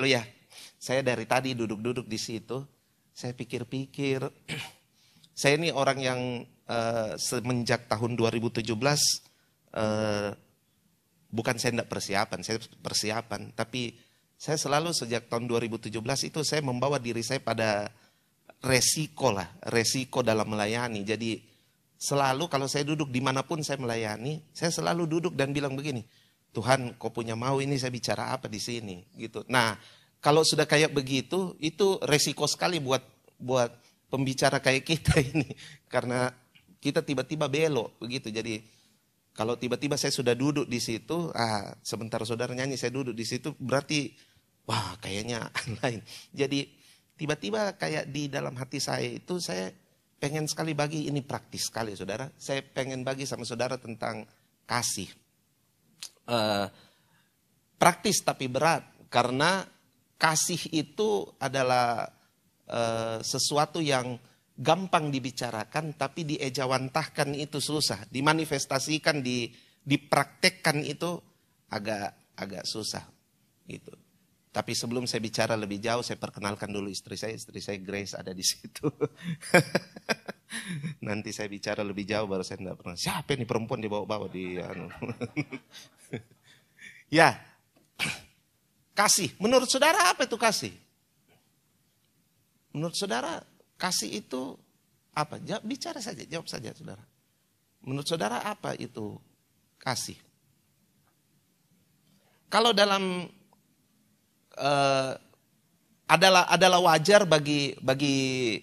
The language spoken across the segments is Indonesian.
Haleluya. Saya dari tadi duduk-duduk di situ, saya pikir-pikir, saya ini orang yang semenjak tahun 2017, bukan saya tidak persiapan, saya persiapan. Tapi saya selalu sejak tahun 2017 itu saya membawa diri saya pada resiko dalam melayani. Jadi selalu kalau saya duduk dimanapun saya melayani, saya selalu duduk dan bilang begini, Tuhan, kau punya mau ini saya bicara apa di sini, gitu. Nah, kalau sudah kayak begitu, itu resiko sekali buat pembicara kayak kita ini, karena kita tiba-tiba belok begitu. Jadi kalau tiba-tiba saya sudah duduk di situ, sebentar saudara nyanyi saya duduk di situ, berarti wah kayaknya lain. Jadi tiba-tiba kayak di dalam hati saya itu saya pengen sekali bagi, ini praktis sekali saudara. Saya pengen bagi sama saudara tentang kasih. Praktis tapi berat, karena kasih itu adalah sesuatu yang gampang dibicarakan tapi diejawantahkan itu susah, dimanifestasikan, dipraktekkan itu agak susah gitu. Tapi sebelum saya bicara lebih jauh, saya perkenalkan dulu istri saya Grace ada di situ. Nanti saya bicara lebih jauh baru saya tidak pernah. Siapa nih perempuan dibawa-bawa di Ya. Kasih. Menurut saudara apa itu kasih? Menurut saudara kasih itu apa? Bicara saja, jawab saja saudara. Menurut saudara apa itu kasih? Kalau dalam adalah wajar bagi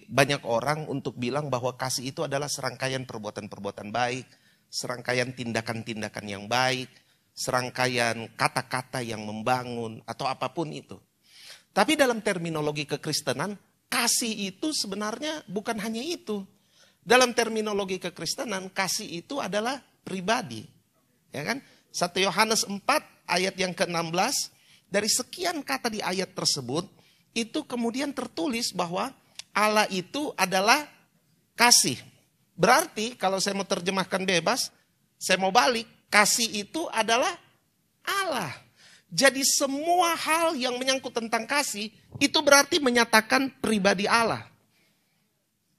banyak orang untuk bilang bahwa kasih itu adalah serangkaian perbuatan-perbuatan baik, serangkaian tindakan-tindakan yang baik, serangkaian kata-kata yang membangun atau apapun itu. Tapi dalam terminologi kekristenan, kasih itu sebenarnya bukan hanya itu. Dalam terminologi kekristenan, kasih itu adalah pribadi. Ya kan? 1 Yohanes 4 ayat yang ke-16, dari sekian kata di ayat tersebut, itu kemudian tertulis bahwa Allah itu adalah kasih. Berarti kalau saya mau terjemahkan bebas, saya mau balik, kasih itu adalah Allah. Jadi semua hal yang menyangkut tentang kasih, itu berarti menyatakan pribadi Allah.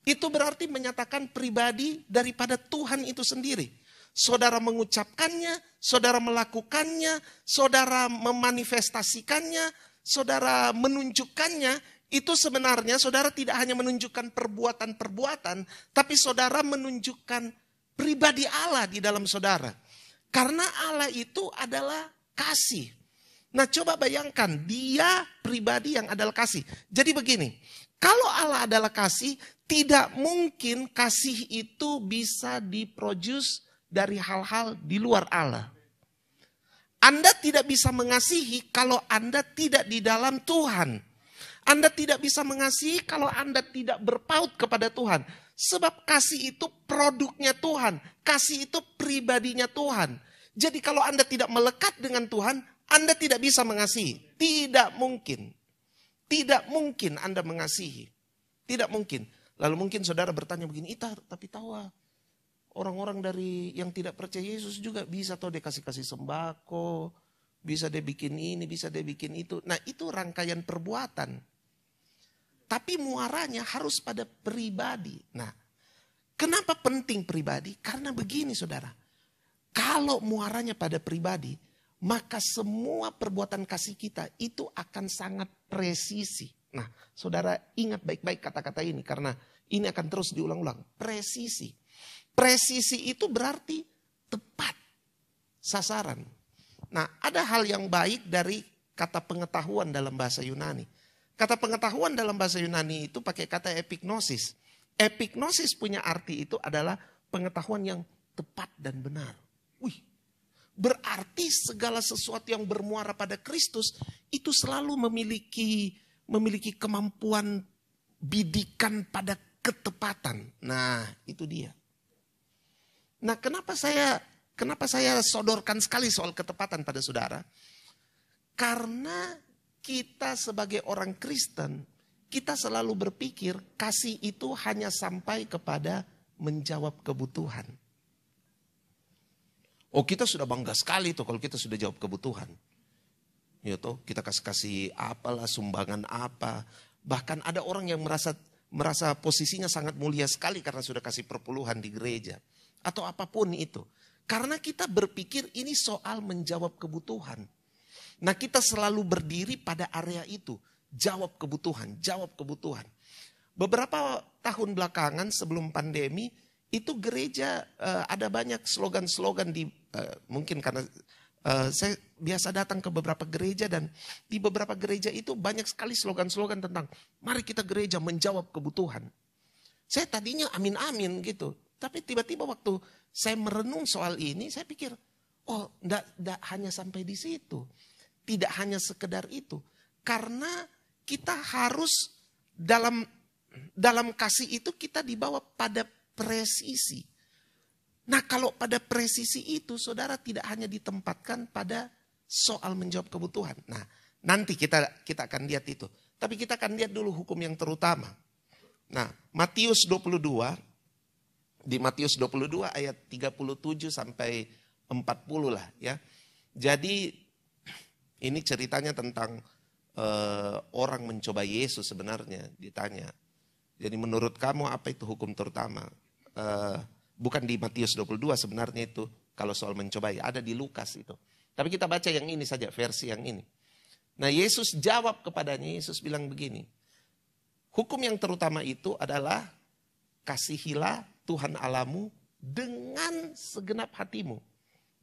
Itu berarti menyatakan pribadi daripada Tuhan itu sendiri. Saudara mengucapkannya, saudara melakukannya, saudara memanifestasikannya, saudara menunjukkannya, itu sebenarnya saudara tidak hanya menunjukkan perbuatan-perbuatan, tapi saudara menunjukkan pribadi Allah di dalam saudara. Karena Allah itu adalah kasih. Nah coba bayangkan, dia pribadi yang adalah kasih. Jadi begini, kalau Allah adalah kasih, tidak mungkin kasih itu bisa diproduce dari hal-hal di luar Allah. Anda tidak bisa mengasihi kalau Anda tidak di dalam Tuhan. Anda tidak bisa mengasihi kalau Anda tidak berpaut kepada Tuhan. Sebab kasih itu produknya Tuhan. Kasih itu pribadinya Tuhan. Jadi kalau Anda tidak melekat dengan Tuhan, Anda tidak bisa mengasihi. Tidak mungkin. Tidak mungkin Anda mengasihi. Tidak mungkin. Lalu mungkin saudara bertanya begini, tapi tahu orang-orang dari yang tidak percaya Yesus juga bisa dia kasih sembako, bisa dia bikin ini, bisa dia bikin itu. Nah itu rangkaian perbuatan. Tapi muaranya harus pada pribadi. Nah kenapa penting pribadi? Karena begini saudara, kalau muaranya pada pribadi, maka semua perbuatan kasih kita itu akan sangat presisi. Nah saudara ingat baik-baik kata-kata ini, karena ini akan terus diulang-ulang. Presisi. Presisi itu berarti tepat sasaran. Nah, ada hal yang baik dari kata pengetahuan dalam bahasa Yunani. Kata pengetahuan dalam bahasa Yunani itu pakai kata epignosis. Epignosis punya arti itu adalah pengetahuan yang tepat dan benar. Wih, berarti segala sesuatu yang bermuara pada Kristus itu selalu memiliki kemampuan bidikan pada ketepatan. Nah, itu dia. Nah, kenapa saya sodorkan sekali soal ketepatan pada saudara? Karena kita sebagai orang Kristen, kita selalu berpikir kasih itu hanya sampai kepada menjawab kebutuhan. Oh, kita sudah bangga sekali tuh kalau kita sudah jawab kebutuhan. Gitu, kita kasih apalah, sumbangan apa. Bahkan ada orang yang merasa posisinya sangat mulia sekali karena sudah kasih perpuluhan di gereja. Atau apapun itu. Karena kita berpikir ini soal menjawab kebutuhan. Nah, kita selalu berdiri pada area itu. Jawab kebutuhan, jawab kebutuhan. Beberapa tahun belakangan sebelum pandemi, itu gereja ada banyak slogan-slogan mungkin karena saya biasa datang ke beberapa gereja dan di beberapa gereja itu banyak sekali slogan-slogan tentang mari kita gereja menjawab kebutuhan. Saya tadinya amin-amin gitu. Tapi tiba-tiba waktu saya merenung soal ini, saya pikir, oh enggak hanya sampai di situ. Tidak hanya sekedar itu. Karena kita harus dalam kasih itu kita dibawa pada presisi. Nah, kalau pada presisi itu saudara tidak hanya ditempatkan pada soal menjawab kebutuhan. Nah, nanti kita akan lihat itu. Tapi kita akan lihat dulu hukum yang terutama. Nah, Matius 22, di Matius 22 ayat 37 sampai 40 lah ya. Jadi ini ceritanya tentang orang mencoba Yesus sebenarnya, ditanya. Jadi menurut kamu apa itu hukum terutama? Bukan di Matius 22 sebenarnya itu, kalau soal mencobai, ada di Lukas itu. Tapi kita baca yang ini saja, versi yang ini. Nah, Yesus jawab kepadanya, Yesus bilang begini. Hukum yang terutama itu adalah kasihilah Tuhan Allahmu dengan segenap hatimu,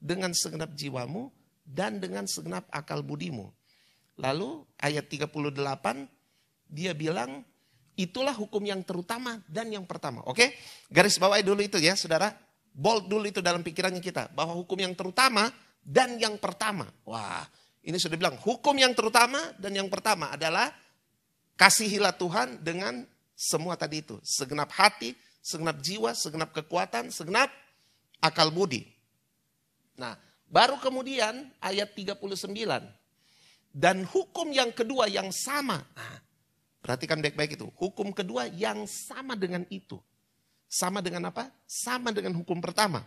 dengan segenap jiwamu, dan dengan segenap akal budimu. Lalu ayat 38 dia bilang itulah hukum yang terutama dan yang pertama. Oke? Garis bawahi dulu itu ya saudara. Bold dulu itu dalam pikirannya kita. Bahwa hukum yang terutama dan yang pertama. Wah, ini sudah bilang hukum yang terutama dan yang pertama adalah kasihilah Tuhan dengan semua tadi itu. Segenap hati, segenap jiwa, segenap kekuatan, segenap akal budi. Nah, baru kemudian ayat 39. Dan hukum yang kedua yang sama. Nah, perhatikan baik-baik itu. Hukum kedua yang sama dengan itu. Sama dengan apa? Sama dengan hukum pertama.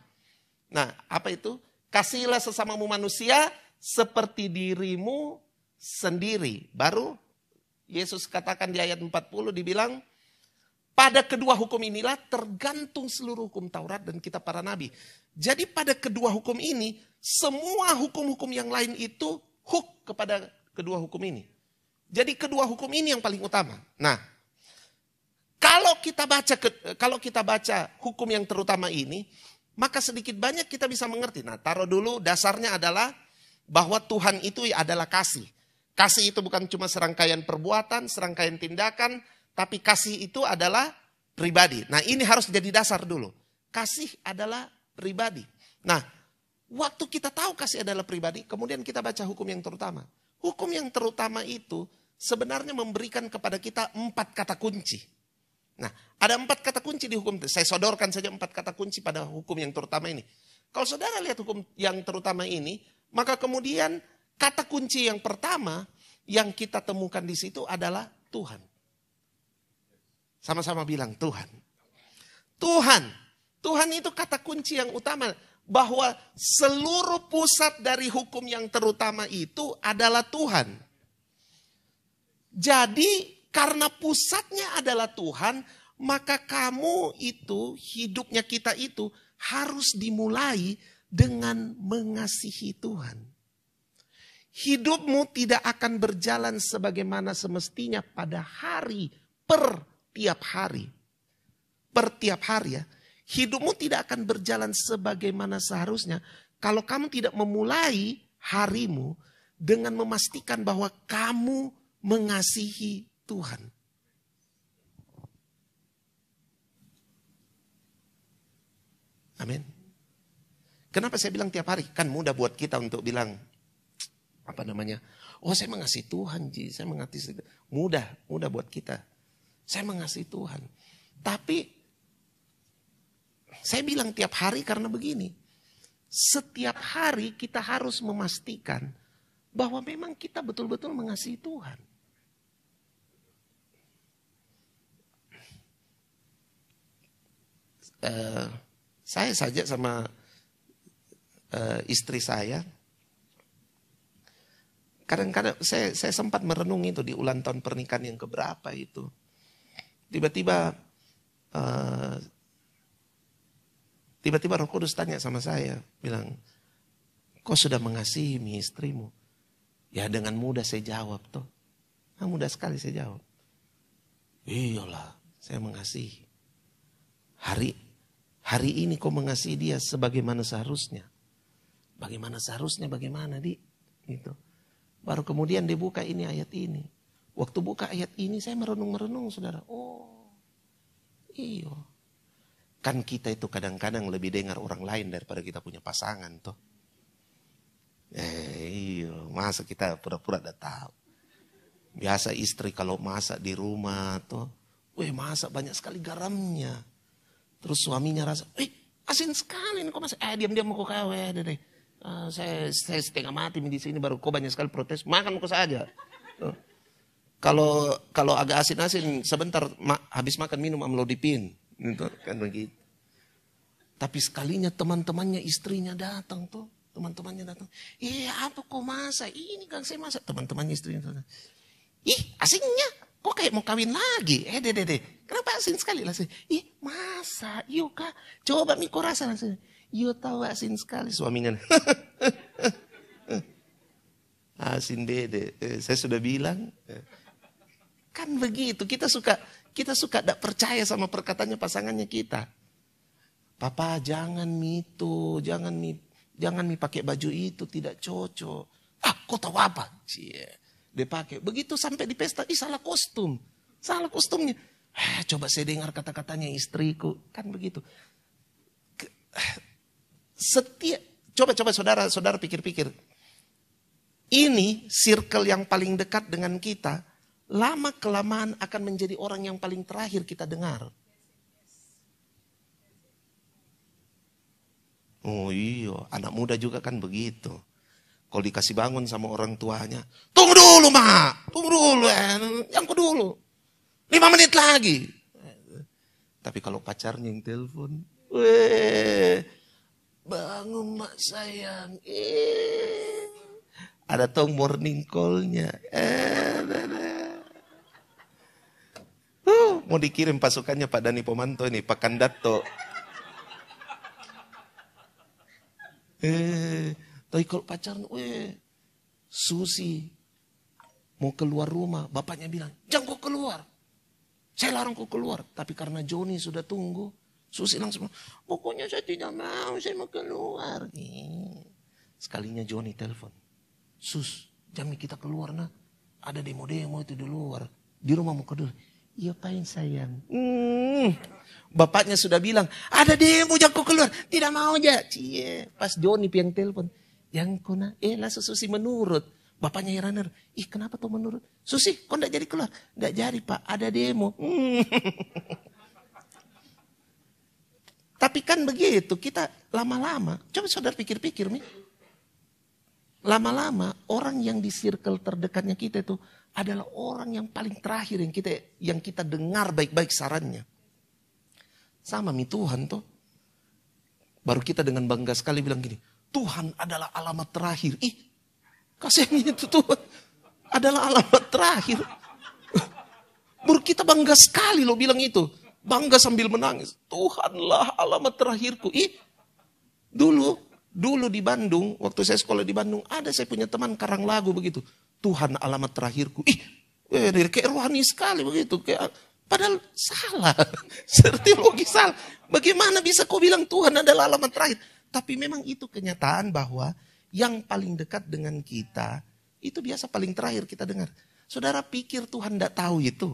Nah, apa itu? Kasihilah sesamamu manusia seperti dirimu sendiri. Baru Yesus katakan di ayat 40 dibilang, pada kedua hukum inilah tergantung seluruh hukum Taurat dan kitab para nabi. Jadi pada kedua hukum ini, semua hukum-hukum yang lain itu hook kepada kedua hukum ini. Jadi kedua hukum ini yang paling utama. Nah, kalau kita baca hukum yang terutama ini, maka sedikit banyak kita bisa mengerti. Nah, taruh dulu dasarnya adalah bahwa Tuhan itu adalah kasih. Kasih itu bukan cuma serangkaian perbuatan, serangkaian tindakan, tapi kasih itu adalah pribadi. Nah, ini harus jadi dasar dulu. Kasih adalah pribadi. Nah, waktu kita tahu kasih adalah pribadi, kemudian kita baca hukum yang terutama. Hukum yang terutama itu sebenarnya memberikan kepada kita 4 kata kunci. Nah, ada 4 kata kunci di hukum. Saya sodorkan saja 4 kata kunci pada hukum yang terutama ini. Kalau saudara lihat hukum yang terutama ini, maka kemudian kata kunci yang pertama yang kita temukan di situ adalah Tuhan. Sama-sama bilang Tuhan. Tuhan. Tuhan itu kata kunci yang utama. Bahwa seluruh pusat dari hukum yang terutama itu adalah Tuhan. Jadi karena pusatnya adalah Tuhan, maka kamu itu, hidupnya kita itu harus dimulai dengan mengasihi Tuhan. Hidupmu tidak akan berjalan sebagaimana semestinya pada hari per tiap hari. Per tiap hari ya. Hidupmu tidak akan berjalan sebagaimana seharusnya kalau kamu tidak memulai harimu dengan memastikan bahwa kamu mengasihi Tuhan. Amin. Kenapa saya bilang tiap hari? Kan mudah buat kita untuk bilang, oh saya mengasihi Tuhan, saya mengasihi. Mudah buat kita. Saya mengasihi Tuhan. Tapi saya bilang tiap hari karena begini. Setiap hari kita harus memastikan bahwa memang kita betul-betul mengasihi Tuhan. Saya saja sama istri saya, Kadang-kadang saya sempat merenung itu di ulang tahun pernikahan yang keberapa itu. Tiba-tiba Roh Kudus tanya sama saya, bilang, kau sudah mengasihi istrimu? Ya dengan mudah saya jawab toh. Mudah sekali saya jawab. Iyalah, saya mengasihi. Hari ini kau mengasihi dia sebagaimana seharusnya. Bagaimana seharusnya, bagaimana gitu. Baru kemudian dia buka ini ayat ini. Waktu buka ayat ini saya merenung-merenung saudara. Oh iya. Kan kita itu kadang-kadang lebih dengar orang lain daripada kita punya pasangan toh. Iya, masa kita pura-pura tidak tahu. Biasa istri kalau masak di rumah toh. Masak banyak sekali garamnya. Terus suaminya rasa, asin sekali nih kok masak. Diam-diam mau kau kawin deh. Saya setengah mati di sini baru kau banyak sekali protes. Makan kau saja. Kalau agak asin-asin sebentar habis makan minum amlodipin. Gitu, kan begitu. Tapi sekalinya teman-temannya istrinya datang tuh. Teman-temannya datang. Apa kau masak? Ini kan saya masak. Teman-temannya istrinya datang. Asinnya. Kok kayak mau kawin lagi? Dede. Kenapa asin sekali lah? Masa? Yuk kak. Coba kau rasa langsung. Yuk tahu asin sekali suaminya. Asin dede. Saya sudah bilang. Kan begitu. Kita suka tidak percaya sama perkataannya pasangannya kita. Papa jangan itu. Jangan pakai baju itu. Tidak cocok. Kau tahu apa? Dia pakai. Begitu sampai di pesta. Salah kostum. Salah kostumnya. Coba saya dengar kata-katanya istriku. Kan begitu. Coba saudara pikir-pikir. Ini circle yang paling dekat dengan kita. Lama kelamaan akan menjadi orang yang paling terakhir kita dengar. Oh iya, anak muda juga kan begitu. Kalau dikasih bangun sama orang tuanya. Tunggu dulu mak, tunggu dulu. Yang dulu. 5 menit lagi. Tapi kalau pacarnya yang telepon. Bangun mak sayang. Ada tong morning call-nya. Mau dikirim pasukannya Pak Dani Pomanto ini, Pak Kandato. Tapi kalau pacaran, Susi mau keluar rumah, bapaknya bilang, jangan kau keluar. Saya larang kau keluar. Tapi karena Joni sudah tunggu, Susi langsung, pokoknya saya tidak mau, saya mau keluar. Sekalinya Joni telepon, Sus, jangan kita keluar nah. Ada demo-demo itu di luar. Di rumah mau kedua. Iya paling sayang. Bapaknya sudah bilang, ada demo jangan kau keluar. Tidak mau aja. Pas Joni yang telepon. Yang kona, lah Susi menurut. Bapaknya heran, kenapa tuh menurut? Susi, kau enggak jadi keluar? Enggak jadi pak, ada demo. Tapi kan begitu, kita lama-lama, coba saudara pikir-pikir nih. Lama-lama orang yang di circle terdekatnya kita itu adalah orang yang paling terakhir yang kita dengar baik-baik sarannya. Sama Tuhan tuh. Baru kita dengan bangga sekali bilang gini, Tuhan adalah alamat terakhir. Kasihannya itu Tuhan adalah alamat terakhir. Baru kita bangga sekali loh bilang itu. Bangga sambil menangis. Tuhanlah alamat terakhirku. Dulu di Bandung, waktu saya sekolah di Bandung, ada saya punya teman karang lagu begitu. Tuhan alamat terakhirku. Kayak rohani sekali begitu. Padahal salah. Seperti logis salah. Bagaimana bisa kau bilang Tuhan adalah alamat terakhir? Tapi memang itu kenyataan bahwa yang paling dekat dengan kita, itu biasa paling terakhir kita dengar. Saudara pikir Tuhan tidak tahu itu?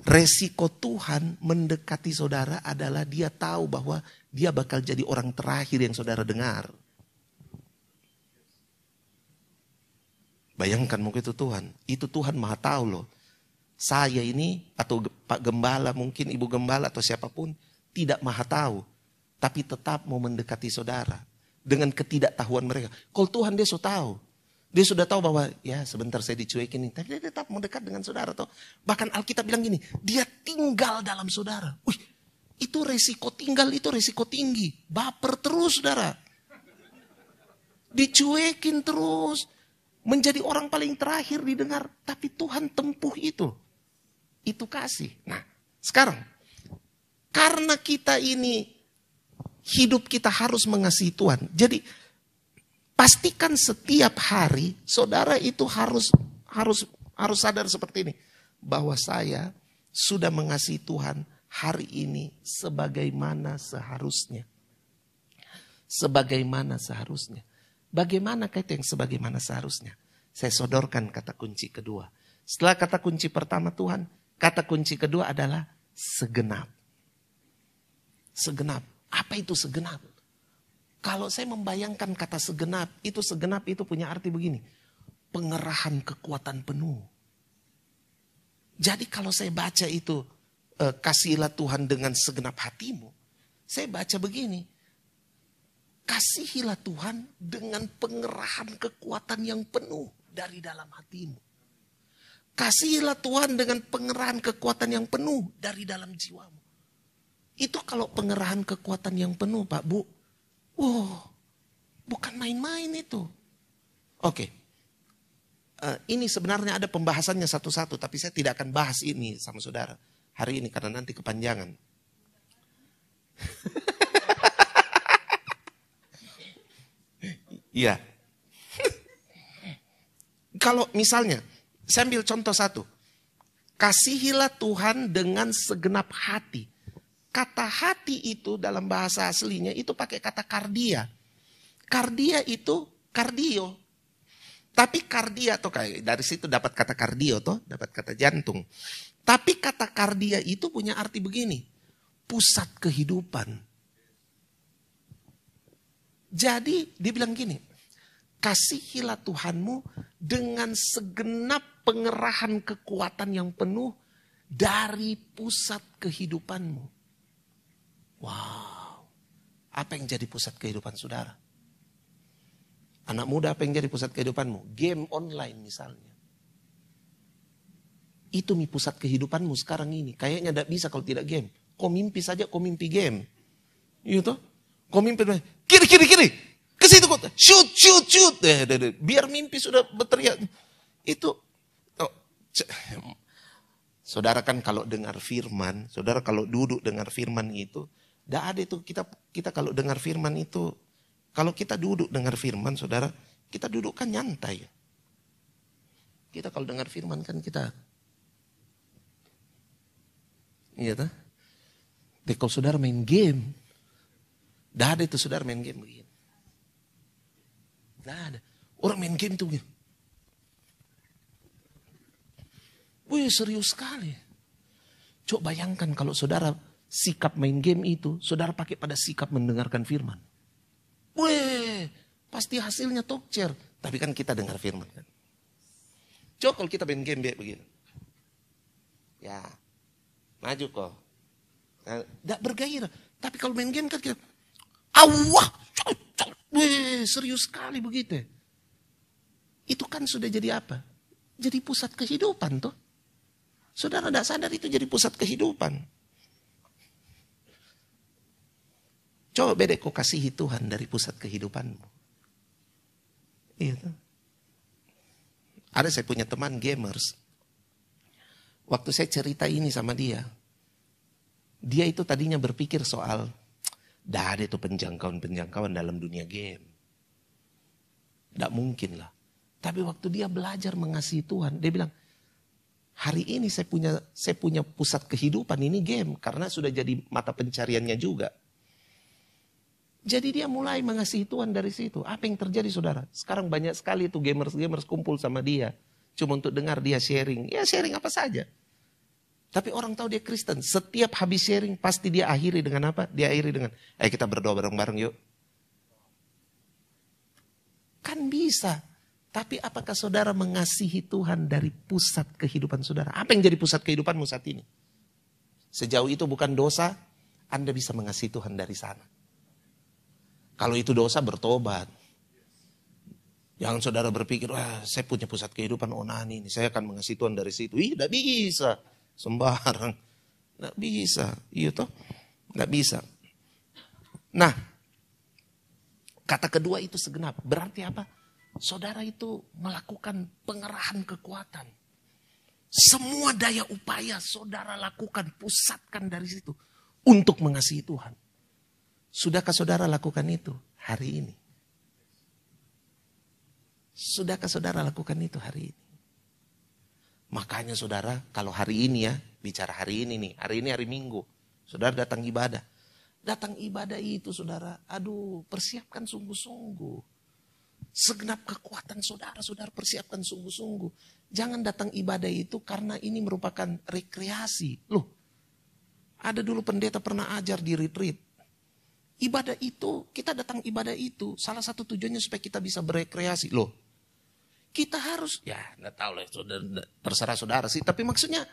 Resiko Tuhan mendekati saudara adalah dia tahu bahwa dia bakal jadi orang terakhir yang saudara dengar. Bayangkan mungkin itu Tuhan. Itu Tuhan maha tahu loh. Saya ini atau Pak Gembala mungkin Ibu Gembala atau siapapun tidak maha tahu. Tapi tetap mau mendekati saudara. Dengan ketidaktahuan mereka. Kalau Tuhan dia sudah tahu. Dia sudah tahu bahwa ya sebentar saya dicuekin ini. Tapi dia tetap mau dekat dengan saudara. Toh. Bahkan Alkitab bilang gini. Dia tinggal dalam saudara. Itu resiko tinggal itu resiko tinggi. Baper terus saudara. Dicuekin terus. Menjadi orang paling terakhir didengar. Tapi Tuhan tempuh itu. Itu kasih. Nah sekarang. Karena kita ini hidup kita harus mengasihi Tuhan. Jadi pastikan setiap hari saudara itu harus sadar seperti ini. Bahwa saya sudah mengasihi Tuhan hari ini sebagaimana seharusnya. Sebagaimana seharusnya. Bagaimana kata yang sebagaimana seharusnya? Saya sodorkan kata kunci kedua. Setelah kata kunci pertama Tuhan, kata kunci kedua adalah segenap. Segenap. Apa itu segenap? Kalau saya membayangkan kata segenap itu punya arti begini. Pengerahan kekuatan penuh. Jadi kalau saya baca itu, kasihilah Tuhan dengan segenap hatimu. Saya baca begini. Kasihilah Tuhan dengan pengerahan kekuatan yang penuh dari dalam hatimu. Kasihilah Tuhan dengan pengerahan kekuatan yang penuh dari dalam jiwamu. Itu kalau pengerahan kekuatan yang penuh Pak Bu. Wow, bukan main-main itu. Oke. Ini sebenarnya ada pembahasannya satu-satu. Tapi saya tidak akan bahas ini sama saudara hari ini karena nanti kepanjangan. Iya. Kalau misalnya, saya ambil contoh satu. Kasihilah Tuhan dengan segenap hati. Kata hati itu dalam bahasa aslinya itu pakai kata kardia. Kardia itu kardio. Tapi kardia atau kayak dari situ dapat kata kardio toh, dapat kata jantung. Tapi kata kardia itu punya arti begini. Pusat kehidupan. Jadi dibilang gini, kasihilah Tuhanmu dengan segenap pengerahan kekuatan yang penuh dari pusat kehidupanmu. Wow, apa yang jadi pusat kehidupan saudara? Anak muda apa yang jadi pusat kehidupanmu? Game online misalnya. Itu pusat kehidupanmu sekarang ini. Kayaknya tidak bisa kalau tidak game. Kau mimpi saja, kau mimpi game. Gitu. Kau mimpi, kiri. Ke situ kok, shoot. Biar mimpi sudah berteriak. Itu, saudara kan kalau dengar firman, saudara kalau duduk dengar firman itu, tidak ada itu kita kalau dengar firman itu, kalau kita duduk dengar firman, saudara, kita duduk kan nyantai. Kita kalau dengar firman kan kita, iya tak? Tapi kalau saudara main game, tidak ada itu saudara main game begini. Tidak ada. Orang main game itu begini. Wih serius sekali. Coba bayangkan kalau saudara sikap main game itu, saudara pakai pada sikap mendengarkan firman. Wih, pasti hasilnya tokcer. Tapi kan kita dengar firman kan. Coba kalau kita main game begini. Ya, maju kok. Tidak bergairah. Tapi kalau main game kan kita, awah, serius sekali begitu. Itu kan sudah jadi apa? Jadi pusat kehidupan tuh. Saudara tidak sadar itu jadi pusat kehidupan. Coba beda kau kasihi Tuhan dari pusat kehidupanmu. Iya tuh. Ada saya punya teman gamers. Waktu saya cerita ini sama dia. Dia itu tadinya berpikir soal dah ada itu penjangkauan dalam dunia game. Tidak mungkin lah. Tapi waktu dia belajar mengasihi Tuhan, dia bilang, hari ini saya punya pusat kehidupan ini game. Karena sudah jadi mata pencariannya juga. Jadi dia mulai mengasihi Tuhan dari situ. Apa yang terjadi saudara? Sekarang banyak sekali itu gamers kumpul sama dia. Cuma untuk dengar dia sharing. Ya sharing apa saja. Tapi orang tahu dia Kristen. Setiap habis sharing pasti dia akhiri dengan apa? Dia akhiri dengan, ayo kita berdoa bareng-bareng yuk. Kan bisa. Tapi apakah saudara mengasihi Tuhan dari pusat kehidupan saudara? Apa yang jadi pusat kehidupanmu saat ini? Sejauh itu bukan dosa, Anda bisa mengasihi Tuhan dari sana. Kalau itu dosa bertobat. Jangan saudara berpikir, wah saya punya pusat kehidupan onani ini. Saya akan mengasihi Tuhan dari situ. Tidak bisa. Sembarang. Tidak bisa. Iya toh? Tidak bisa. Nah. Kata kedua itu segenap. Berarti apa? Saudara itu melakukan pengerahan kekuatan. Semua daya upaya saudara lakukan, pusatkan dari situ. Untuk mengasihi Tuhan. Sudahkah saudara lakukan itu hari ini? Sudahkah saudara lakukan itu hari ini? Makanya saudara, kalau hari ini ya, bicara hari ini nih, hari ini hari Minggu. Saudara datang ibadah. Datang ibadah itu saudara, persiapkan sungguh-sungguh. Segenap kekuatan saudara, saudara persiapkan sungguh-sungguh. Jangan datang ibadah itu karena ini merupakan rekreasi. Loh, ada dulu pendeta pernah ajar di retreat. Ibadah itu, kita datang ibadah itu, salah satu tujuannya supaya kita bisa berekreasi. Loh, kita harus, ya nggak tahu lah, terserah saudara sih. Tapi maksudnya,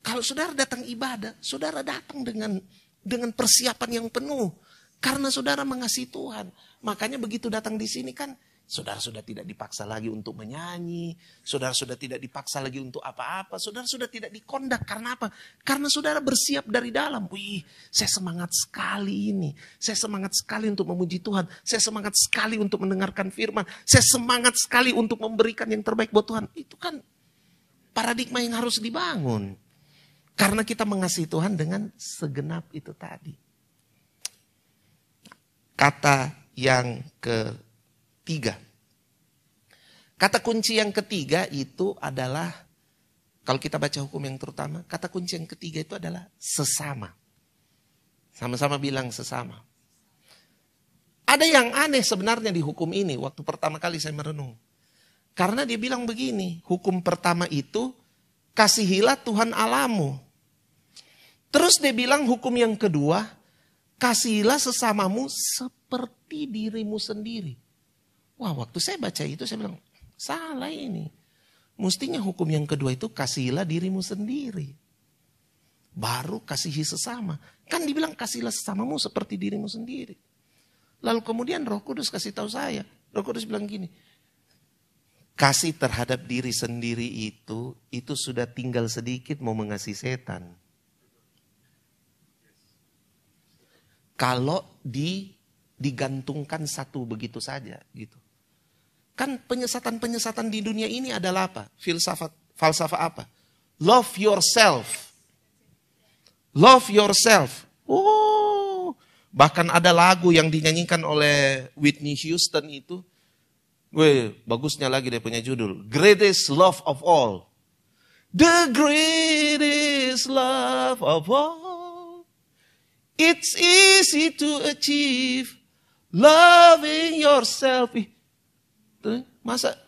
kalau saudara datang ibadah, saudara datang dengan persiapan yang penuh. Karena saudara mengasihi Tuhan. Makanya begitu datang di sini kan, saudara sudah tidak dipaksa lagi untuk menyanyi. Saudara sudah tidak dipaksa lagi untuk apa-apa. Saudara sudah tidak dikondak. Karena apa? Karena saudara bersiap dari dalam. Wih, saya semangat sekali ini. Saya semangat sekali untuk memuji Tuhan. Saya semangat sekali untuk mendengarkan firman. Saya semangat sekali untuk memberikan yang terbaik buat Tuhan. Itu kan paradigma yang harus dibangun. Karena kita mengasihi Tuhan dengan segenap itu tadi. Kata yang ketiga. Kata kunci yang ketiga itu adalah, kalau kita baca hukum yang terutama, kata kunci yang ketiga itu adalah sesama. Sama-sama bilang sesama. Ada yang aneh sebenarnya di hukum ini waktu pertama kali saya merenung. Karena dia bilang begini, hukum pertama itu, kasihilah Tuhan Allahmu. Terus dia bilang hukum yang kedua, kasihilah sesamamu seperti dirimu sendiri. Wah, waktu saya baca itu saya bilang, salah ini. Mestinya hukum yang kedua itu kasihilah dirimu sendiri. Baru kasihi sesama. Kan dibilang kasihilah sesamamu seperti dirimu sendiri. Lalu kemudian Roh Kudus kasih tahu saya. Roh Kudus bilang gini, kasih terhadap diri sendiri itu sudah tinggal sedikit mau mengasihi setan. Kalau digantungkan satu begitu saja gitu. Kan penyesatan-penyesatan di dunia ini adalah apa? Falsafah apa? Love yourself. Love yourself. Oh, bahkan ada lagu yang dinyanyikan oleh Whitney Houston itu. Bagusnya lagi dia punya judul. Greatest love of all. The greatest love of all. It's easy to achieve loving yourself. Masa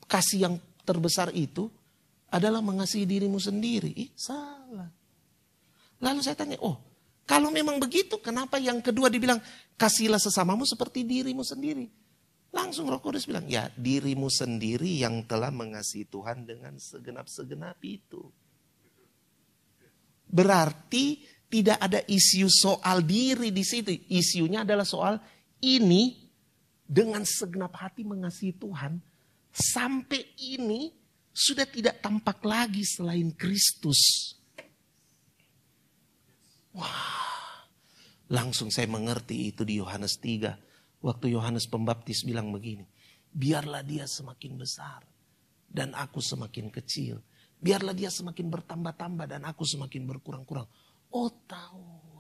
kasih yang terbesar itu adalah mengasihi dirimu sendiri? Salah. Lalu saya tanya, kalau memang begitu, kenapa yang kedua dibilang kasihilah sesamamu seperti dirimu sendiri? Langsung Roh Kudus bilang, ya dirimu sendiri yang telah mengasihi Tuhan dengan segenap-segenap itu. Berarti tidak ada isu soal diri di situ. Isunya adalah soal ini dengan segenap hati mengasihi Tuhan. Sampai ini sudah tidak tampak lagi selain Kristus. Wah, langsung saya mengerti itu di Yohanes 3. Waktu Yohanes Pembaptis bilang begini. Biarlah dia semakin besar dan aku semakin kecil. Biarlah dia semakin bertambah-tambah dan aku semakin berkurang-kurang. Oh tahu.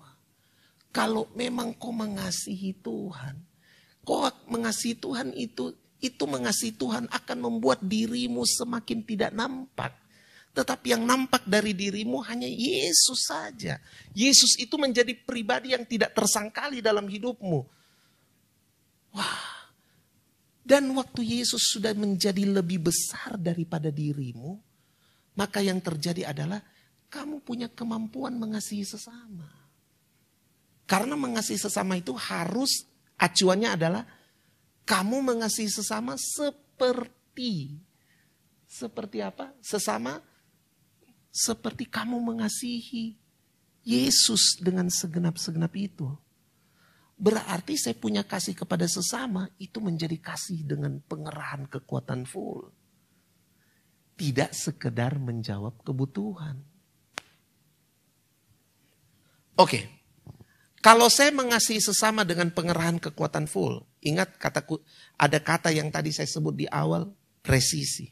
Kalau memang kau mengasihi Tuhan. Kau mengasihi Tuhan itu mengasihi Tuhan akan membuat dirimu semakin tidak nampak. Tetapi yang nampak dari dirimu hanya Yesus saja. Yesus itu menjadi pribadi yang tidak tersangkali dalam hidupmu. Wah. Dan waktu Yesus sudah menjadi lebih besar daripada dirimu. Maka yang terjadi adalah kamu punya kemampuan mengasihi sesama. Karena mengasihi sesama itu harus acuannya adalah kamu mengasihi sesama seperti apa? Sesama seperti kamu mengasihi Yesus dengan segenap-segenap itu. Berarti saya punya kasih kepada sesama itu menjadi kasih dengan pengerahan kekuatan full. Tidak sekedar menjawab kebutuhan. Oke. Kalau saya mengasihi sesama dengan pengerahan kekuatan full. Ingat kataku, ada kata yang tadi saya sebut di awal, presisi.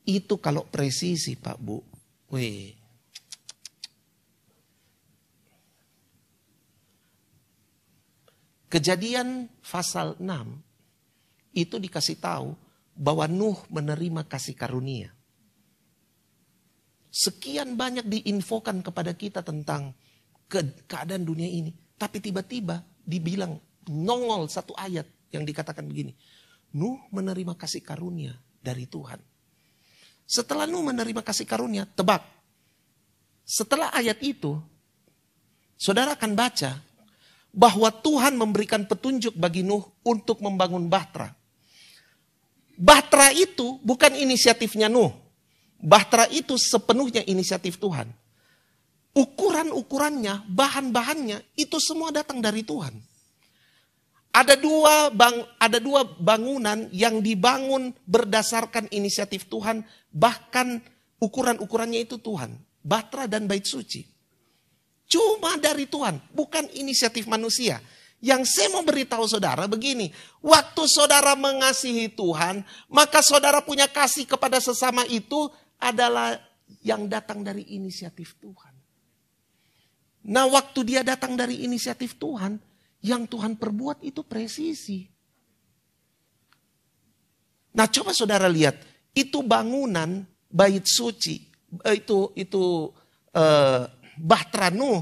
Itu kalau presisi Pak Bu. Wih. Kejadian pasal 6 itu dikasih tahu bahwa Nuh menerima kasih karunia. Sekian banyak diinfokan kepada kita tentang keadaan dunia ini. Tapi tiba-tiba dibilang nongol satu ayat yang dikatakan begini. Nuh menerima kasih karunia dari Tuhan. Setelah Nuh menerima kasih karunia, tebak. Setelah ayat itu, saudara akan baca bahwa Tuhan memberikan petunjuk bagi Nuh untuk membangun Bahtera. Bahtera itu bukan inisiatifnya Nuh. Bahtera itu sepenuhnya inisiatif Tuhan. Ukuran-ukurannya, bahan-bahannya itu semua datang dari Tuhan. Ada dua bangunan yang dibangun berdasarkan inisiatif Tuhan, bahkan ukuran-ukurannya itu Tuhan. Bahtera dan Bait Suci. Cuma dari Tuhan, bukan inisiatif manusia. Yang saya mau beritahu saudara begini, waktu saudara mengasihi Tuhan, maka saudara punya kasih kepada sesama itu adalah yang datang dari inisiatif Tuhan. Nah, waktu dia datang dari inisiatif Tuhan, yang Tuhan perbuat itu presisi. Nah, coba saudara lihat, itu bangunan Bait Suci, Bahtera Nuh,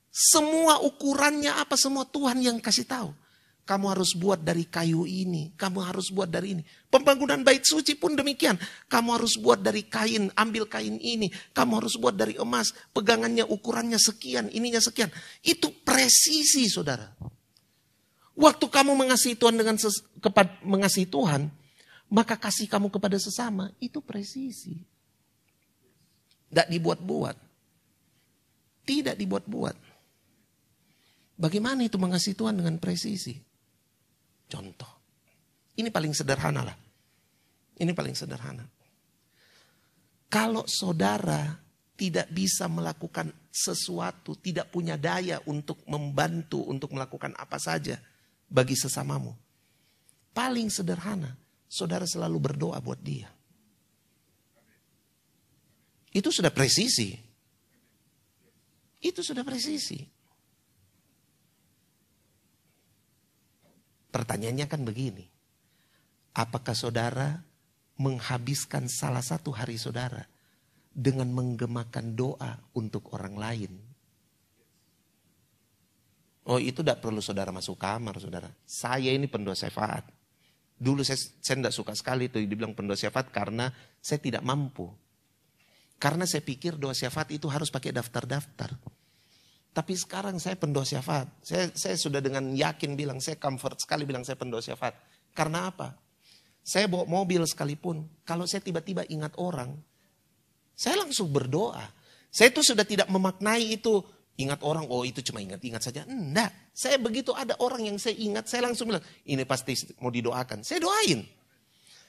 semua ukurannya apa, semua Tuhan yang kasih tahu. Kamu harus buat dari kayu ini, kamu harus buat dari ini. Pembangunan Bait Suci pun demikian. Kamu harus buat dari kain, ambil kain ini. Kamu harus buat dari emas, pegangannya ukurannya sekian, ininya sekian. Itu presisi saudara. Waktu kamu mengasihi Tuhan mengasihi Tuhan, maka kasih kamu kepada sesama itu presisi. Tidak dibuat-buat. Tidak dibuat-buat. Bagaimana itu mengasihi Tuhan dengan presisi? Contoh. Ini paling sederhana lah. Ini paling sederhana. Kalau saudara tidak bisa melakukan sesuatu, tidak punya daya untuk membantu, untuk melakukan apa saja bagi sesamamu. Paling sederhana, saudara selalu berdoa buat dia. Itu sudah presisi. Itu sudah presisi. Pertanyaannya kan begini. Apakah saudara menghabiskan salah satu hari saudara dengan menggemakan doa untuk orang lain? Oh, itu tidak perlu saudara masuk kamar saudara. Saya ini pendoa syafaat. Dulu saya tidak suka sekali itu dibilang pendoa syafaat karena saya tidak mampu. Karena saya pikir doa syafaat itu harus pakai daftar-daftar. Tapi sekarang saya pendoa syafaat. Saya sudah dengan yakin bilang, saya comfort sekali bilang saya pendoa syafaat. Karena apa? Saya bawa mobil sekalipun, kalau saya tiba-tiba ingat orang, saya langsung berdoa. Saya itu sudah tidak memaknai itu, ingat orang, oh itu cuma ingat-ingat saja. Enggak, saya begitu ada orang yang saya ingat, saya langsung bilang, ini pasti mau didoakan. Saya doain.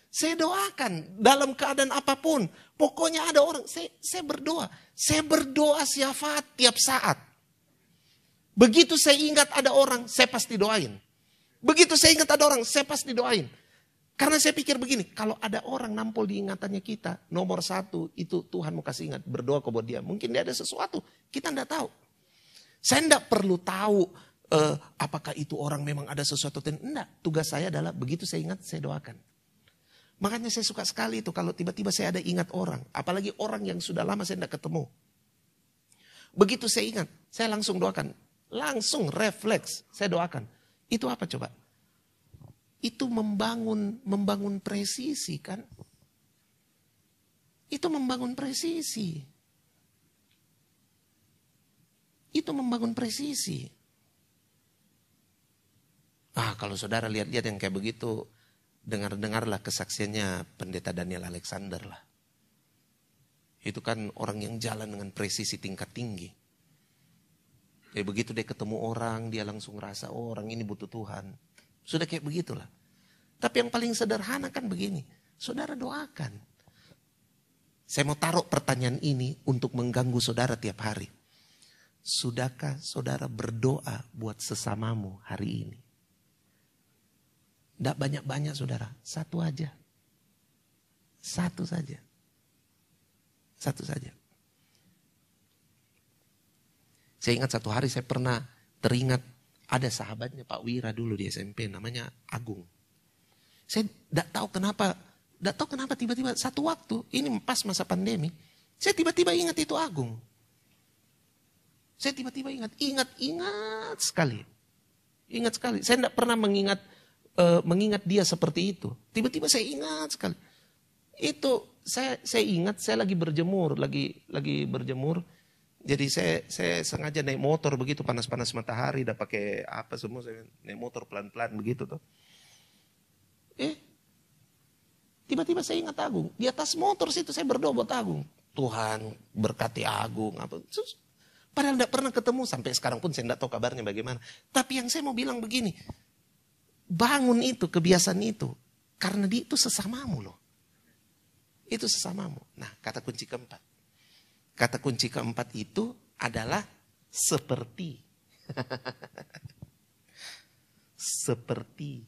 Saya doakan dalam keadaan apapun. Pokoknya ada orang, saya berdoa. Saya berdoa syafaat tiap saat. Begitu saya ingat ada orang, saya pasti doain. Begitu saya ingat ada orang, saya pasti doain. Karena saya pikir begini, kalau ada orang nampol di ingatannya kita, nomor satu itu Tuhan mau kasih ingat, berdoa kepada dia. Mungkin dia ada sesuatu, kita tidak tahu. Saya tidak perlu tahu apakah itu orang memang ada sesuatu. Tidak, tugas saya adalah begitu saya ingat, saya doakan. Makanya saya suka sekali itu kalau tiba-tiba saya ada ingat orang. Apalagi orang yang sudah lama saya tidak ketemu. Begitu saya ingat, saya langsung doakan. Langsung refleks, saya doakan. Itu apa coba? Itu membangun presisi kan? Itu membangun presisi. Itu membangun presisi. Kalau saudara lihat-lihat yang kayak begitu, dengarlah kesaksiannya Pendeta Daniel Alexander lah. Itu kan orang yang jalan dengan presisi tingkat tinggi. Begitu dia ketemu orang, dia langsung rasa, oh orang ini butuh Tuhan. Sudah kayak begitulah. Tapi yang paling sederhana kan begini, saudara doakan. Saya mau taruh pertanyaan ini untuk mengganggu saudara tiap hari. Sudahkah saudara berdoa buat sesamamu hari ini? Tidak banyak-banyak saudara, satu aja. Satu saja. Satu saja. Saya ingat satu hari saya pernah teringat ada sahabatnya Pak Wira dulu di SMP namanya Agung. Saya tidak tahu kenapa tiba-tiba satu waktu, ini pas masa pandemi, saya tiba-tiba ingat itu Agung. Saya tiba-tiba ingat sekali. Ingat sekali. Saya tidak pernah mengingat dia seperti itu. Tiba-tiba saya ingat sekali. Itu saya ingat saya lagi berjemur, lagi berjemur. Jadi saya sengaja naik motor begitu panas-panas matahari, udah pakai apa semua, saya naik motor pelan-pelan begitu tuh. Tiba-tiba saya ingat Agung. Di atas motor situ saya berdoa buat Agung. Tuhan berkati Agung. Padahal tidak pernah ketemu. Sampai sekarang pun saya tidak tahu kabarnya bagaimana. Tapi yang saya mau bilang begini. Bangun itu, kebiasaan itu. Karena dia itu sesamamu loh. Itu sesamamu. Nah, kata kunci keempat. Kata kunci keempat itu adalah seperti. Seperti.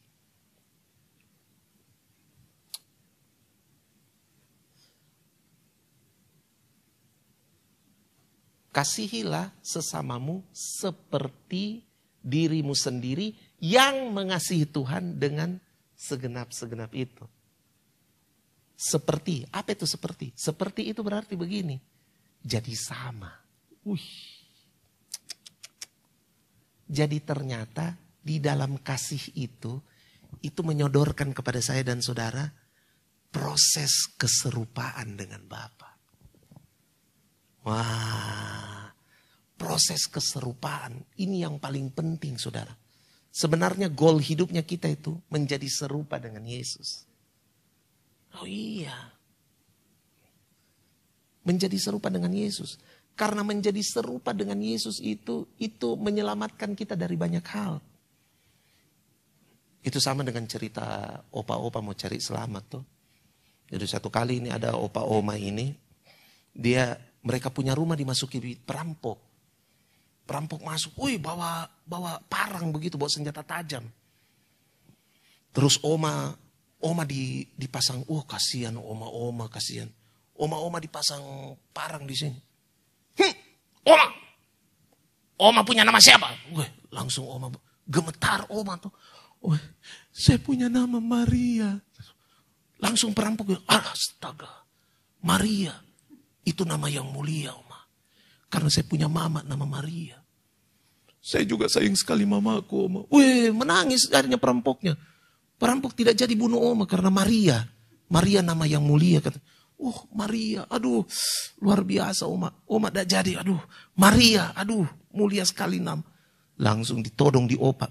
Kasihilah sesamamu seperti dirimu sendiri yang mengasihi Tuhan dengan segenap-segenap itu. Seperti, apa itu seperti? Seperti itu berarti begini, jadi sama. Jadi ternyata di dalam kasih itu menyodorkan kepada saya dan saudara proses keserupaan dengan Bapa. Wah, proses keserupaan ini yang paling penting saudara. Sebenarnya goal hidupnya kita itu menjadi serupa dengan Yesus. Oh iya. Menjadi serupa dengan Yesus. Karena menjadi serupa dengan Yesus itu menyelamatkan kita dari banyak hal. Itu sama dengan cerita opa-opa mau cari selamat tuh. Jadi satu kali ini ada opa-oma ini, mereka punya rumah dimasuki perampok. Perampok masuk, bawa parang begitu, bawa senjata tajam. Terus oma dipasang, kasihan oma kasihan. Oma dipasang parang di sini. Oma punya nama siapa? Langsung oma gemetar oma tuh. Saya punya nama Maria. Langsung perampok, astaga, Maria. Itu nama yang mulia, Oma. Karena saya punya mama nama Maria. Saya juga sayang sekali mamaku, Oma. Menangis akhirnya perampoknya. Perampok tidak jadi bunuh Oma karena Maria. Maria nama yang mulia. Kata, Maria, aduh luar biasa Oma. Oma tidak jadi, aduh Maria, aduh mulia sekali nama. Langsung ditodong di opa.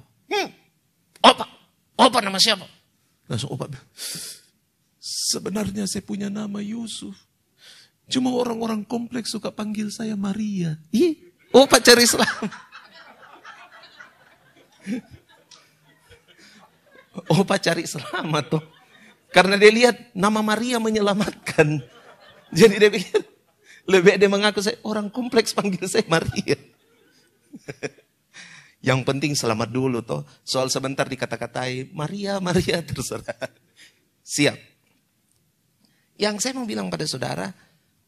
Opa nama siapa? Langsung opa bilang, sebenarnya saya punya nama Yusuf. Cuma orang-orang kompleks suka panggil saya Maria. Opa cari selamat. Opa cari selamat tuh. Karena dia lihat nama Maria menyelamatkan. Jadi dia pikir, lebih dia mengaku saya orang kompleks panggil saya Maria. Yang penting selamat dulu toh. Soal sebentar dikata-katai, Maria terserah. Siap. Yang saya mau bilang pada saudara,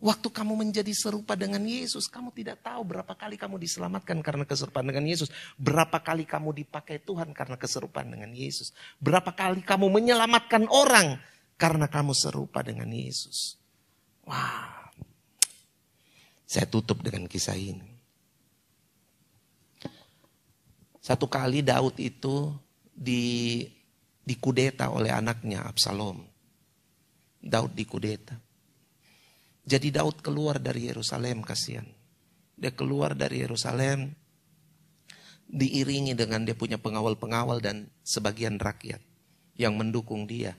waktu kamu menjadi serupa dengan Yesus, kamu tidak tahu berapa kali kamu diselamatkan karena keserupaan dengan Yesus. Berapa kali kamu dipakai Tuhan karena keserupaan dengan Yesus. Berapa kali kamu menyelamatkan orang karena kamu serupa dengan Yesus. Wah, saya tutup dengan kisah ini. Satu kali Daud itu dikudeta oleh anaknya Absalom. Daud dikudeta. Jadi Daud keluar dari Yerusalem, kasihan. Dia keluar dari Yerusalem diiringi dengan dia punya pengawal-pengawal dan sebagian rakyat yang mendukung dia.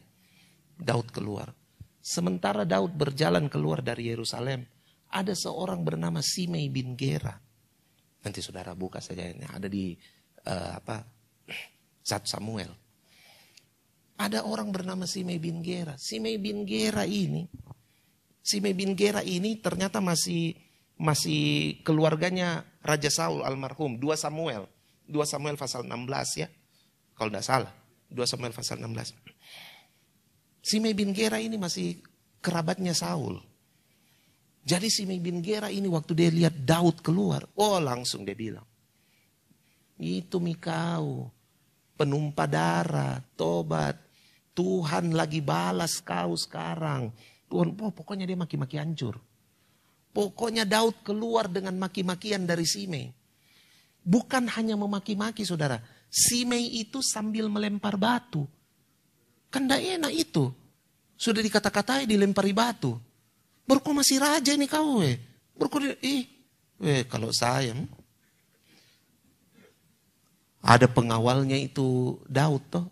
Daud keluar. Sementara Daud berjalan keluar dari Yerusalem, ada seorang bernama Simei bin Gera. Nanti saudara buka saja ini, ada di 1 Samuel. Ada orang bernama Simei bin Gera. Simei bin Gera ini ternyata masih masih keluarganya Raja Saul almarhum. 2 Samuel pasal 16 ya. Kalau tidak salah. 2 Samuel pasal 16. Simei bin Gera ini masih kerabatnya Saul. Jadi Simei bin Gera ini waktu dia lihat Daud keluar. Oh langsung dia bilang. Itu Mikau. Penumpah darah. Tobat. Tuhan lagi balas kau sekarang. Tuhan, pokoknya dia maki-maki hancur. Pokoknya Daud keluar dengan maki-makian dari Simei. Bukan hanya memaki-maki saudara. Simei itu sambil melempar batu. Kan tidak enak itu. Sudah dikata-katai dilempari batu. Baru kau masih raja ini kau. Baru kau kalau saya. Ada pengawalnya itu Daud toh.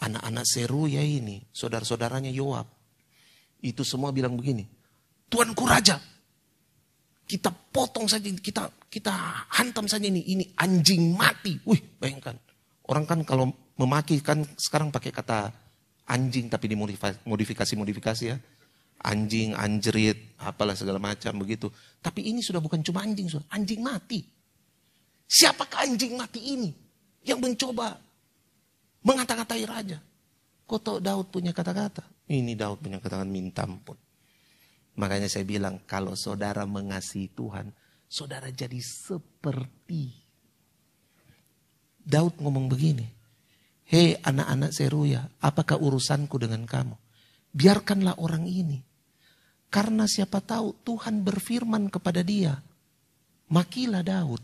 Anak-anak Seruya ini. Saudara-saudaranya Yoab. Itu semua bilang begini. Tuanku raja. Kita potong saja, kita hantam saja ini anjing mati. Bayangkan. Orang kan kalau memaki kan sekarang pakai kata anjing tapi dimodifikasi ya. Anjing, anjrit, apalah segala macam begitu. Tapi ini sudah bukan cuma anjing, anjing mati. Siapakah anjing mati ini yang mencoba mengata-katai raja? Kau tahu Daud punya kata-kata? Ini Daud punya kata-kata minta ampun. Makanya saya bilang kalau saudara mengasihi Tuhan, saudara jadi seperti Daud ngomong begini. Hei anak-anak Seruya, apakah urusanku dengan kamu? Biarkanlah orang ini. Karena siapa tahu Tuhan berfirman kepada dia. Makilah Daud.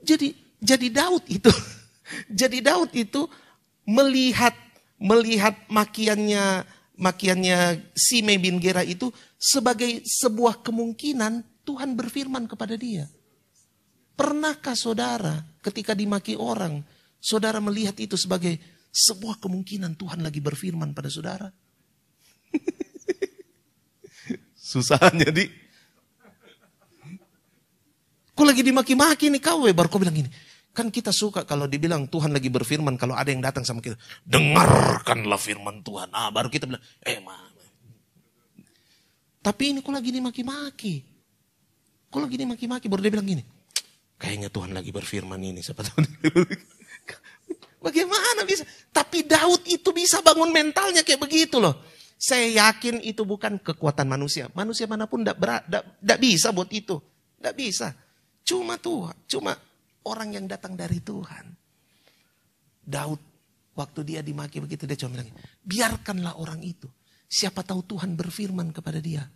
Jadi Daud itu jadi Daud itu melihat makiannya Simei bin Gera itu sebagai sebuah kemungkinan Tuhan berfirman kepada dia. Pernahkah saudara ketika dimaki orang, saudara melihat itu sebagai sebuah kemungkinan Tuhan lagi berfirman pada saudara? Susah jadi. Kau lagi dimaki-maki nih kau, baru kau bilang gini. Kan kita suka kalau dibilang Tuhan lagi berfirman, kalau ada yang datang sama kita, dengarkanlah firman Tuhan. Baru kita bilang, mana. Tapi ini kok lagi dimaki-maki. Kok lagi dimaki-maki, baru dia bilang gini. Kayaknya Tuhan lagi berfirman ini. Siapa tahu. Bagaimana bisa? Tapi Daud itu bisa bangun mentalnya kayak begitu loh. Saya yakin itu bukan kekuatan manusia. Manusia manapun tidak bisa buat itu. Tidak bisa. Cuma Tuhan, cuma orang yang datang dari Tuhan. Daud, waktu dia dimaki begitu, dia cuma bilang, biarkanlah orang itu. Siapa tahu Tuhan berfirman kepada dia.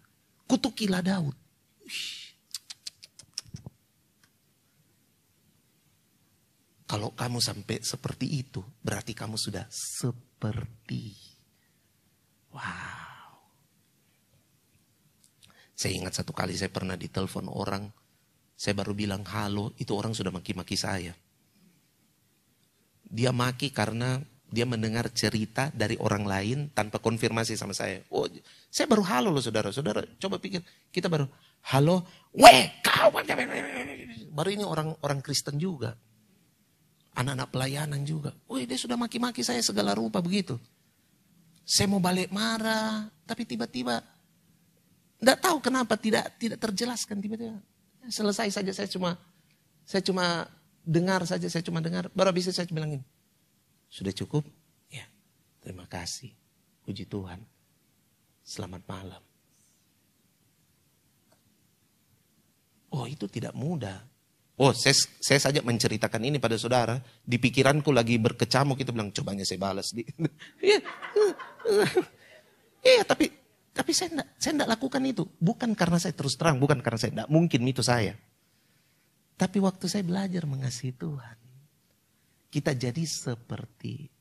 Kutukilah Daud. Kalau kamu sampai seperti itu, berarti kamu sudah seperti. Wow. Saya ingat satu kali saya pernah ditelepon orang. Saya baru bilang halo, itu orang sudah maki-maki saya. Dia maki karena dia mendengar cerita dari orang lain tanpa konfirmasi sama saya. Oh, saya baru halo loh saudara. Saudara coba pikir, kita baru halo. Kau. Baru ini orang Kristen juga. Anak-anak pelayanan juga. Dia sudah maki-maki saya segala rupa begitu. Saya mau balik marah, tapi tiba-tiba tidak tahu kenapa tidak terjelaskan tiba-tiba. Selesai saja saya cuma dengar saja, saya cuma dengar. Baru bisa saya bilangin, sudah cukup? Ya, terima kasih. Puji Tuhan. Selamat malam. Oh itu tidak mudah. Oh saya saja menceritakan ini pada saudara. Di pikiranku lagi berkecamuk, itu bilang cobanya saya balas. Iya tapi saya tidak lakukan itu. Bukan karena saya terus terang, bukan karena saya tidak mungkin itu saya. Tapi waktu saya belajar mengasihi Tuhan, kita jadi seperti.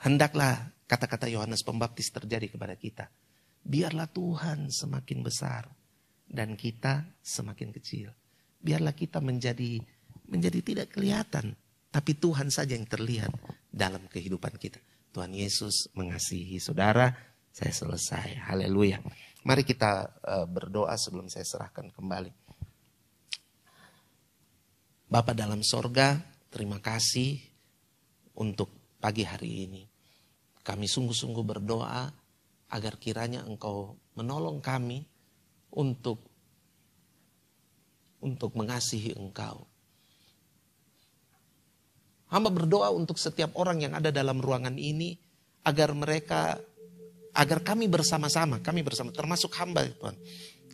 Hendaklah kata-kata Yohanes Pembaptis terjadi kepada kita. Biarlah Tuhan semakin besar dan kita semakin kecil. Biarlah kita menjadi tidak kelihatan, tapi Tuhan saja yang terlihat dalam kehidupan kita. Tuhan Yesus mengasihi saudara. Saya selesai. Haleluya. Mari kita berdoa sebelum saya serahkan kembali. Bapa dalam sorga, terima kasih untuk pagi hari ini. Kami sungguh-sungguh berdoa agar kiranya Engkau menolong kami untuk mengasihi Engkau. Hamba berdoa untuk setiap orang yang ada dalam ruangan ini, agar kami bersama-sama, termasuk hamba Tuhan.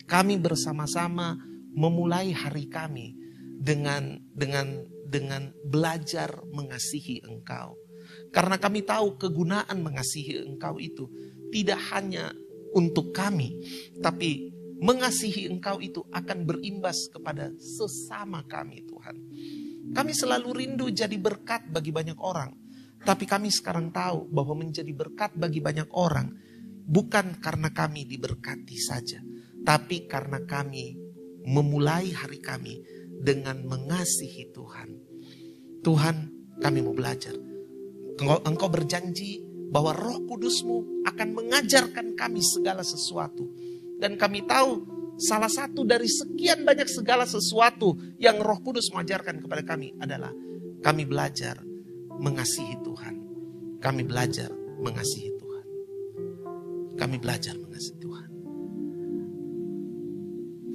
Kami bersama-sama memulai hari kami dengan belajar mengasihi Engkau. Karena kami tahu kegunaan mengasihi Engkau itu tidak hanya untuk kami, tapi mengasihi Engkau itu akan berimbas kepada sesama kami Tuhan. Kami selalu rindu jadi berkat bagi banyak orang. Tapi kami sekarang tahu bahwa menjadi berkat bagi banyak orang bukan karena kami diberkati saja, tapi karena kami memulai hari kami dengan mengasihi Tuhan. Tuhan, kami mau belajar. Engkau berjanji bahwa Roh Kudus-Mu akan mengajarkan kami segala sesuatu. Dan kami tahu salah satu dari sekian banyak segala sesuatu yang Roh Kudus mengajarkan kepada kami adalah kami belajar mengasihi Tuhan. Kami belajar mengasihi Tuhan. Kami belajar mengasihi Tuhan.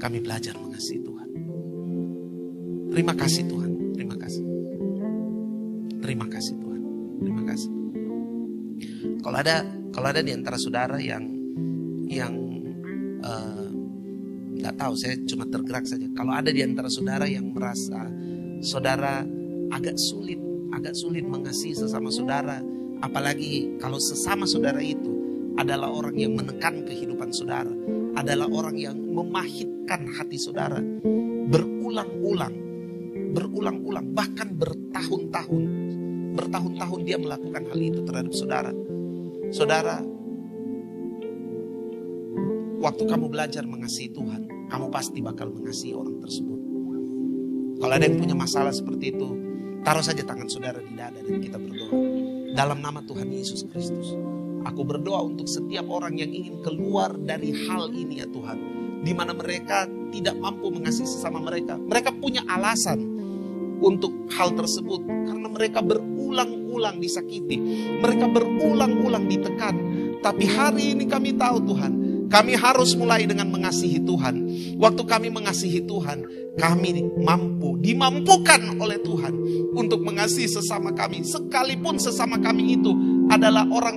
Kami belajar mengasihi Tuhan. Terima kasih Tuhan. Terima kasih. Terima kasih Tuhan. Terima kasih. Kalau ada di antara saudara yang nggak tahu, saya cuma tergerak saja. Kalau ada di antara saudara yang merasa saudara agak sulit mengasihi sesama saudara, apalagi kalau sesama saudara itu adalah orang yang menekan kehidupan saudara, adalah orang yang memahitkan hati saudara berulang-ulang, bahkan bertahun-tahun dia melakukan hal itu terhadap saudara. Saudara, waktu kamu belajar mengasihi Tuhan, kamu pasti bakal mengasihi orang tersebut. Kalau ada yang punya masalah seperti itu, taruh saja tangan saudara di dada dan kita berdoa. Dalam nama Tuhan Yesus Kristus, aku berdoa untuk setiap orang yang ingin keluar dari hal ini ya Tuhan, di mana mereka tidak mampu mengasihi sesama mereka. Mereka punya alasan untuk hal tersebut karena mereka berulang-ulang disakiti, mereka berulang-ulang ditekan. Tapi hari ini kami tahu Tuhan, kami harus mulai dengan mengasihi Tuhan. Waktu kami mengasihi Tuhan, kami dimampukan oleh Tuhan untuk mengasihi sesama kami, sekalipun sesama kami itu adalah orang